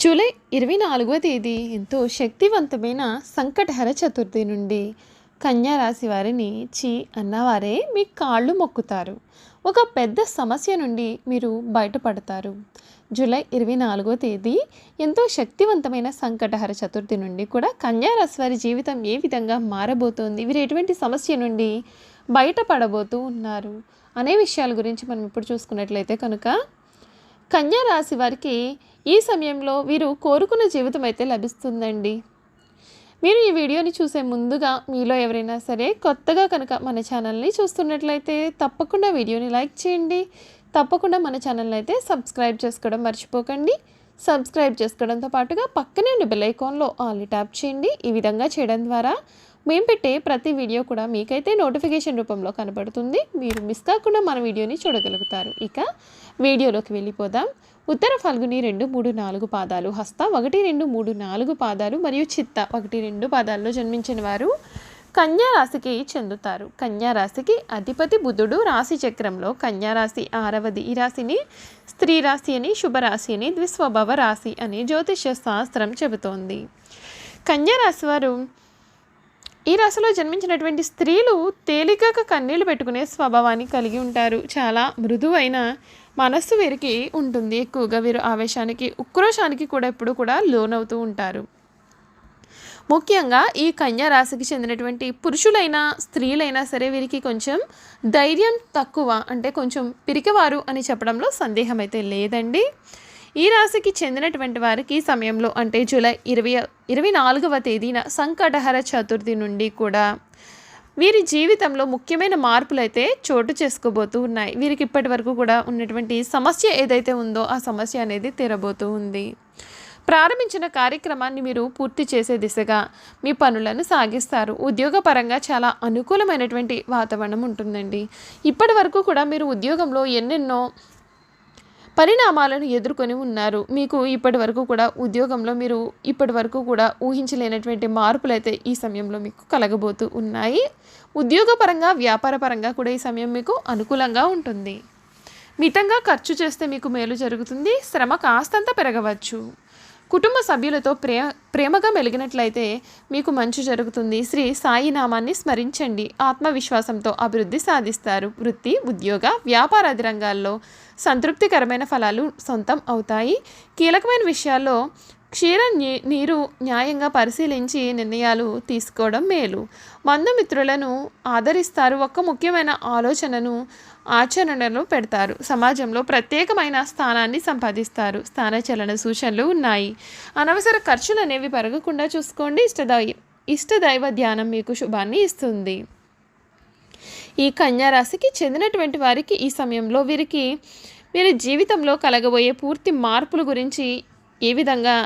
July 24వ తేదీ ఎంతో శక్తివంతమైన సంకటహర చతుర్థి నుండి కన్యా రాశి వారిని అన్నవారే మీ కాళ్ళు మొక్కుతారు. ఒక పెద్ద సమస్య నుండి మీరు బయటపడతారు. జూలై 24వ తేదీ ఎంతో శక్తివంతమైన సంకటహర చతుర్థి నుండి కూడా కన్యా రాశి వారి జీవితం ఏ విధంగా మారబోతోంది, వీరు ఎటువంటి సమస్య నుండి బయటపడబోతూ ఉన్నారు అనే విషయాల గురించి మనం ఇప్పుడు చూసుకున్నట్లయితే కనుక కన్యా రాశి వారికి ఈ సమయంలో వీరు కోరుకున్న జీవితం అయితే లభిస్తుందండి. మీరు ఈ వీడియోని చూసే ముందుగా మీలో ఎవరైనా సరే కొత్తగా కనుక మన ఛానల్ని చూస్తున్నట్లయితే తప్పకుండా వీడియోని లైక్ చేయండి. తప్పకుండా మన ఛానల్ని అయితే సబ్స్క్రైబ్ చేసుకోవడం మర్చిపోకండి. సబ్స్క్రైబ్ చేసుకోవడంతో పాటుగా పక్కనే ఉన్న బెల్ ఐకాన్లో ఆల్ ట్యాప్ చేయండి. ఈ విధంగా చేయడం ద్వారా మేము పెట్టే ప్రతి వీడియో కూడా మీకైతే నోటిఫికేషన్ రూపంలో కనబడుతుంది. మీరు మిస్ కాకుండా మన వీడియోని చూడగలుగుతారు. ఇక వీడియోలోకి వెళ్ళిపోదాం. ఉత్తర ఫల్గుని 2, 3, 4 పాదాలు, హస్త 1, 2, 3, 4 పాదాలు మరియు చిత్త 1, 2 పాదాల్లో జన్మించిన వారు కన్యా రాశికి చెందుతారు. కన్యా రాశికి అధిపతి బుధుడు. రాశి చక్రంలో కన్యా రాశి 6వది. ఈ రాశిని స్త్రీ రాశి అని, శుభరాశి అని, ద్విస్వభావ రాశి అని జ్యోతిష్య శాస్త్రం చెబుతోంది. కన్యా రాశి వారు ఈ రాశిలో జన్మించినటువంటి స్త్రీలు తేలికగా కన్నీళ్లు పెట్టుకునే స్వభావాన్ని కలిగి ఉంటారు. చాలా మృదువైన మనస్సు వీరికి ఉంటుంది. ఎక్కువగా వీరు ఆవేశానికి, ఉక్రోషానికి కూడా ఎప్పుడు కూడా లోనవుతూ ఉంటారు. ముఖ్యంగా ఈ కన్యా రాశికి చెందినటువంటి పురుషులైనా స్త్రీలైనా సరే వీరికి కొంచెం ధైర్యం తక్కువ, అంటే కొంచెం పిరికివారు అని చెప్పడంలో సందేహం అయితే లేదండి. ఈ రాశికి చెందినటువంటి వారికి సమయంలో అంటే జూలై 24వ తేదీన సంకటహర చతుర్థి నుండి కూడా వీరి జీవితంలో ముఖ్యమైన మార్పులు అయితే చోటు చేసుకోబోతూ ఉన్నాయి. వీరికి ఇప్పటి వరకు కూడా ఉన్నటువంటి సమస్య ఏదైతే ఉందో ఆ సమస్య అనేది తీరబోతూ ఉంది. ప్రారంభించిన కార్యక్రమాన్ని మీరు పూర్తి చేసే దిశగా మీ పనులను సాగిస్తారు. ఉద్యోగపరంగా చాలా అనుకూలమైనటువంటి వాతావరణం ఉంటుందండి. ఇప్పటి వరకు కూడా మీరు ఉద్యోగంలో ఎన్నెన్నో పరిణామాలను ఎదుర్కొని ఉన్నారు. మీకు ఇప్పటి వరకు కూడా ఉద్యోగంలో మీరు ఇప్పటి వరకు కూడా ఊహించలేనటువంటి మార్పులు అయితే ఈ సమయంలో మీకు కలగబోతూ ఉన్నాయి. ఉద్యోగపరంగా, వ్యాపారపరంగా కూడా ఈ సమయం మీకు అనుకూలంగా ఉంటుంది. మితంగా ఖర్చు చేస్తే మీకు మేలు జరుగుతుంది. శ్రమ కాస్తంత పెరగవచ్చు. కుటుంబ సభ్యులతో ప్రేమగా మెలిగినట్లయితే మీకు మంచి జరుగుతుంది. శ్రీ సాయి నామాన్ని స్మరించండి. ఆత్మవిశ్వాసంతో అభివృద్ధి సాధిస్తారు. వృత్తి, ఉద్యోగ, వ్యాపారాది రంగాల్లో సంతృప్తికరమైన ఫలాలు సొంతం అవుతాయి. కీలకమైన విషయాల్లో నీరు న్యాయంగా పరిశీలించి నిర్ణయాలు తీసుకోవడం మేలు. బంధుమిత్రులను ఆదరిస్తారు. ఒక్క ముఖ్యమైన ఆలోచనను ఆచరణలో పెడతారు. సమాజంలో ప్రత్యేకమైన స్థానాన్ని సంపాదిస్తారు. స్థానచలన సూచనలు ఉన్నాయి. అనవసర ఖర్చులు అనేవి పెరగకుండా చూసుకోండి. ఇష్టదైవ ధ్యానం మీకు శుభాన్ని ఇస్తుంది. ఈ కన్యా రాశికి చెందినటువంటి వారికి ఈ సమయంలో వీరి జీవితంలో కలగబోయే పూర్తి మార్పుల గురించి ఏ విధంగా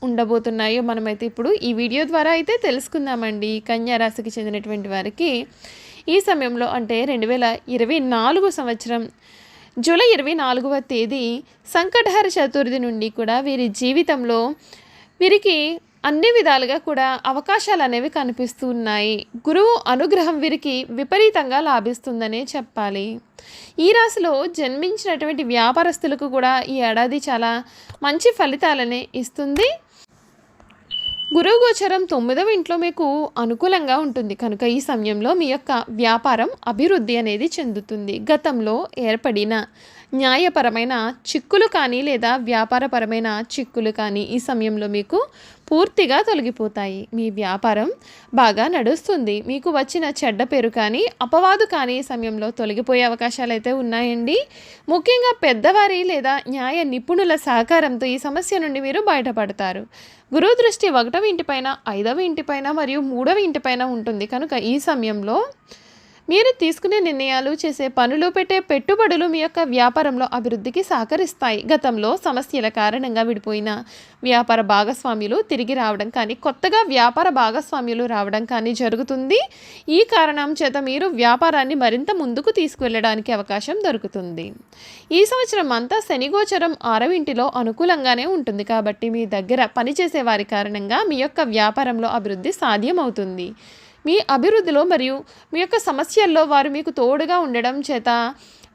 ఉండబోతున్నాయో మనమైతే ఇప్పుడు ఈ వీడియో ద్వారా అయితే తెలుసుకుందామండి. కన్యా రాశికి చెందినటువంటి వారికి ఈ సమయంలో అంటే 2024 సంవత్సరం జూలై 24వ తేదీ సంకటహర చతుర్థి నుండి కూడా వీరి జీవితంలో వీరికి అన్ని విధాలుగా కూడా అవకాశాలు అనేవి కనిపిస్తూ ఉన్నాయి. గురువు అనుగ్రహం వీరికి విపరీతంగా లాభిస్తుందనే చెప్పాలి. ఈ రాశిలో జన్మించినటువంటి వ్యాపారస్తులకు కూడా ఈ ఏడాది చాలా మంచి ఫలితాలనే ఇస్తుంది. గురువు గోచరం 9వ ఇంట్లో మీకు అనుకూలంగా ఉంటుంది కనుక ఈ సమయంలో మీ యొక్క వ్యాపారం అభివృద్ధి అనేది చెందుతుంది. గతంలో ఏర్పడిన న్యాయపరమైన చిక్కులు కానీ లేదా వ్యాపారపరమైన చిక్కులు కానీ ఈ సమయంలో మీకు పూర్తిగా తొలగిపోతాయి. మీ వ్యాపారం బాగా నడుస్తుంది. మీకు వచ్చిన చెడ్డ పేరు కానీ అపవాదు కానీ ఈ సమయంలో తొలగిపోయే అవకాశాలు అయితే ఉన్నాయండి. ముఖ్యంగా పెద్దవారి లేదా న్యాయ నిపుణుల సహకారంతో ఈ సమస్య నుండి మీరు బయటపడతారు. గురువు దృష్టి 1వ ఇంటిపైన, 5వ ఇంటిపైన మరియు 3వ ఇంటిపైన ఉంటుంది కనుక ఈ సమయంలో మీరు తీసుకునే నిర్ణయాలు, చేసే పనులు, పెట్టే పెట్టుబడులు మీ యొక్క వ్యాపారంలో అభివృద్ధికి సహకరిస్తాయి. గతంలో సమస్యల కారణంగా విడిపోయిన వ్యాపార భాగస్వామ్యులు తిరిగి రావడం కానీ, కొత్తగా వ్యాపార భాగస్వామ్యులు రావడం కానీ జరుగుతుంది. ఈ కారణం చేత మీరు వ్యాపారాన్ని మరింత ముందుకు తీసుకువెళ్ళడానికి అవకాశం దొరుకుతుంది. ఈ సంవత్సరం అంతా శనిగోచరం 6వ ఇంటిలో అనుకూలంగానే ఉంటుంది కాబట్టి మీ దగ్గర పనిచేసే వారి కారణంగా మీ యొక్క వ్యాపారంలో అభివృద్ధి సాధ్యమవుతుంది. మీ అభివృద్ధిలో మరియు మీ యొక్క సమస్యల్లో వారు మీకు తోడుగా ఉండడం చేత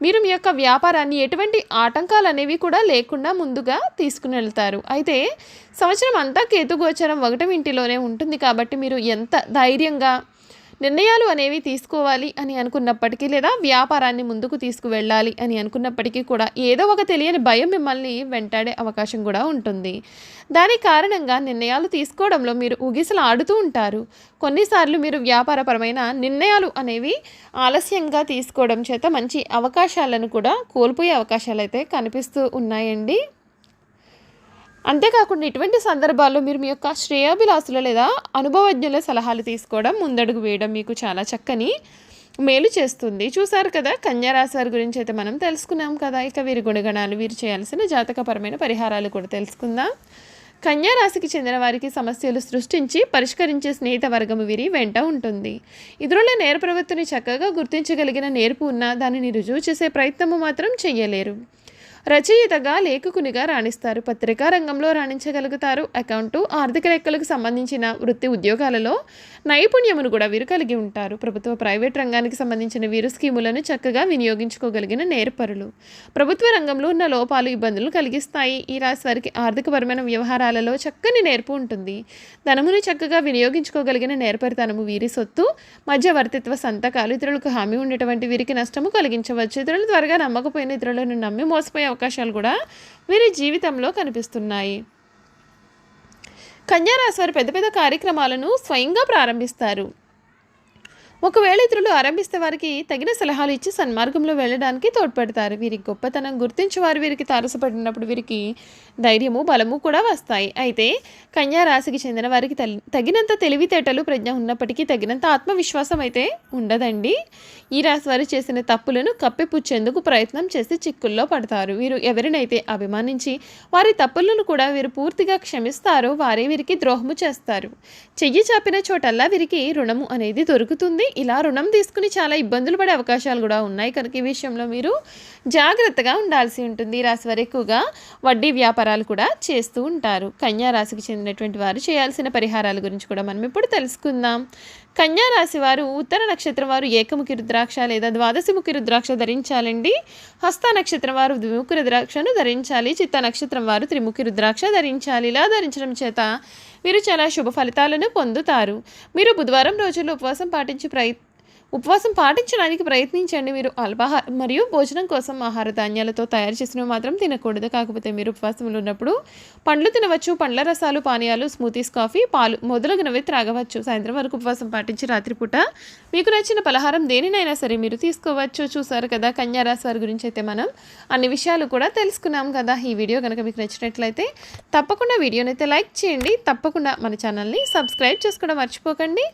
మీరు మీ యొక్క వ్యాపారాన్ని ఎటువంటి ఆటంకాలు అనేవి కూడా లేకుండా ముందుగా తీసుకుని వెళ్తారు. అయితే సంవత్సరం అంతా కేతుగోచరం 1వ ఇంటిలోనే ఉంటుంది కాబట్టి మీరు ఎంత ధైర్యంగా నిర్ణయాలు అనేవి తీసుకోవాలి అని అనుకున్నప్పటికీ, లేదా వ్యాపారాన్ని ముందుకు తీసుకువెళ్ళాలి అని అనుకున్నప్పటికీ కూడా ఏదో ఒక తెలియని భయం మిమ్మల్ని వెంటాడే అవకాశం కూడా ఉంటుంది. దాని కారణంగా నిర్ణయాలు తీసుకోవడంలో మీరు ఊగిసలు ఆడుతూ ఉంటారు. కొన్నిసార్లు మీరు వ్యాపారపరమైన నిర్ణయాలు అనేవి ఆలస్యంగా తీసుకోవడం చేత మంచి అవకాశాలను కూడా కోల్పోయే అవకాశాలు అయితే కనిపిస్తూ ఉన్నాయండి. అంతేకాకుండా ఇటువంటి సందర్భాల్లో మీరు మీ యొక్క శ్రేయోభిలాషుల లేదా అనుభవజ్ఞుల సలహాలు తీసుకోవడం, ముందడుగు వేయడం మీకు చాలా చక్కని మేలు చేస్తుంది. చూసారు కదా, కన్యా రాశి వారి గురించి అయితే మనం తెలుసుకున్నాం కదా. ఇక వీరి గుణగణాలు, వీరు చేయాల్సిన జాతకపరమైన పరిహారాలు కూడా తెలుసుకుందాం. కన్యా రాశికి చెందిన వారికి సమస్యలు సృష్టించి పరిష్కరించే స్నేహిత వర్గము వీరి వెంట ఉంటుంది. ఇతరుల నేర ప్రవృత్తిని చక్కగా గుర్తించగలిగిన నేర్పు ఉన్నా దానిని రుజువు చేసే ప్రయత్నము మాత్రం చెయ్యలేరు. రచయితగా, లేఖకునిగా రాణిస్తారు. పత్రికా రంగంలో రాణించగలుగుతారు. అకౌంటు, ఆర్థిక లెక్కలకు సంబంధించిన వృత్తి ఉద్యోగాలలో నైపుణ్యమును కూడా వీరు కలిగి ఉంటారు. ప్రభుత్వ, ప్రైవేట్ రంగానికి సంబంధించిన వీరు స్కీములను చక్కగా వినియోగించుకోగలిగిన నేర్పరులు. ప్రభుత్వ రంగంలో ఉన్న లోపాలు ఇబ్బందులు కలిగిస్తాయి. ఈ రాశి వారికి ఆర్థికపరమైన వ్యవహారాలలో చక్కని నేర్పు ఉంటుంది. ధనమును చక్కగా వినియోగించుకోగలిగిన నేర్పరితనము వీరి సొత్తు. మధ్యవర్తిత్వ సంతకాలు ఇతరులకు హామీ ఉండేటువంటి వీరికి నష్టము కలిగించవచ్చు. ఇతరులు త్వరగా నమ్మకపోయిన ఇతరులను నమ్మి మోసపోయే అవకాశాలు కూడా వీరి జీవితంలో కనిపిస్తున్నాయి. కన్యా రాశి వారు పెద్ద పెద్ద కార్యక్రమాలను స్వయంగా ప్రారంభిస్తారు. ఒకవేళ ఇతరులు ఆరంభిస్తే వారికి తగిన సలహాలు ఇచ్చి సన్మార్గంలో వెళ్ళడానికి తోడ్పడతారు. వీరి గొప్పతనం గుర్తించి వారు వీరికి తారసపడినప్పుడు వీరికి ధైర్యము, బలము కూడా వస్తాయి. అయితే కన్యా రాశికి చెందిన వారికి తగినంత తెలివితేటలు, ప్రజ్ఞ ఉన్నప్పటికీ తగినంత ఆత్మవిశ్వాసం అయితే ఉండదండి. ఈ రాశి వారు చేసిన తప్పులను కప్పిపుచ్చేందుకు ప్రయత్నం చేసి చిక్కుల్లో పడతారు. వీరు ఎవరినైతే అభిమానించి వారి తప్పులను కూడా వీరు పూర్తిగా క్షమిస్తారో వారే వీరికి ద్రోహము చేస్తారు. చెయ్యి చాపిన చోటల్లా వీరికి రుణము అనేది దొరుకుతుంది. ఇలా రుణం తీసుకుని చాలా ఇబ్బందులు పడే అవకాశాలు కూడా ఉన్నాయి కనుక ఈ విషయంలో మీరు జాగ్రత్తగా ఉండాల్సి ఉంటుంది. ఈ రాశి వారు ఎక్కువగా వడ్డీ వ్యాపారాలు కూడా చేస్తూ ఉంటారు. కన్యా రాశికి చెందినటువంటి వారు చేయాల్సిన పరిహారాల గురించి కూడా మనం ఇప్పుడు తెలుసుకుందాం. కన్యా రాశి వారు ఉత్తర నక్షత్రం వారు ఏకముఖి రుద్రాక్ష లేదా ద్వాదశిముఖి రుద్రాక్ష ధరించాలండి. హస్త నక్షత్రం వారు ద్విముఖి రుద్రాక్షను ధరించాలి. చిత్త నక్షత్రం వారు త్రిముఖి రుద్రాక్ష ధరించాలి. ఇలా ధరించడం చేత వీరు చాలా శుభ ఫలితాలను పొందుతారు. మీరు బుధవారం రోజుల్లో ఉపవాసం పాటించడానికి ప్రయత్నించండి. మీరు అల్పాహారం మరియు భోజనం కోసం ఆహార ధాన్యాలతో తయారు చేసినవి మాత్రం తినకూడదు. కాకపోతే మీరు ఉపవాసంలో ఉన్నప్పుడు పండ్లు తినవచ్చు. పండ్ల రసాలు, పానీయాలు, స్మూతీస్, కాఫీ, పాలు మొదలగునవి త్రాగవచ్చు. సాయంత్రం వరకు ఉపవాసం పాటించి రాత్రిపూట మీకు నచ్చిన పలహారం దేనినైనా సరే మీరు తీసుకోవచ్చు. చూసారు కదా, కన్యా రాశి వారి గురించి అయితే మనం అన్ని విషయాలు కూడా తెలుసుకున్నాం కదా. ఈ వీడియో కనుక మీకు నచ్చినట్లయితే తప్పకుండా వీడియోని అయితే లైక్ చేయండి. తప్పకుండా మన ఛానల్ని సబ్స్క్రైబ్ చేసుకోవడం మర్చిపోకండి.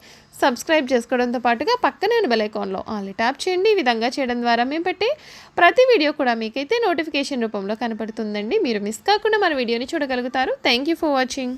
సబ్స్క్రైబ్ చేసుకోవడంతో పాటుగా పక్కనే బెల్ ఐకాన్లో ఆల్ ట్యాప్ చేయండి. ఈ విధంగా చేయడం ద్వారా మేము పెట్టే ప్రతి వీడియో కూడా మీకైతే నోటిఫికేషన్ రూపంలో కనపడుతుందండి. మీరు మిస్ కాకుండా మన వీడియోని చూడగలుగుతారు. Thank you for watching.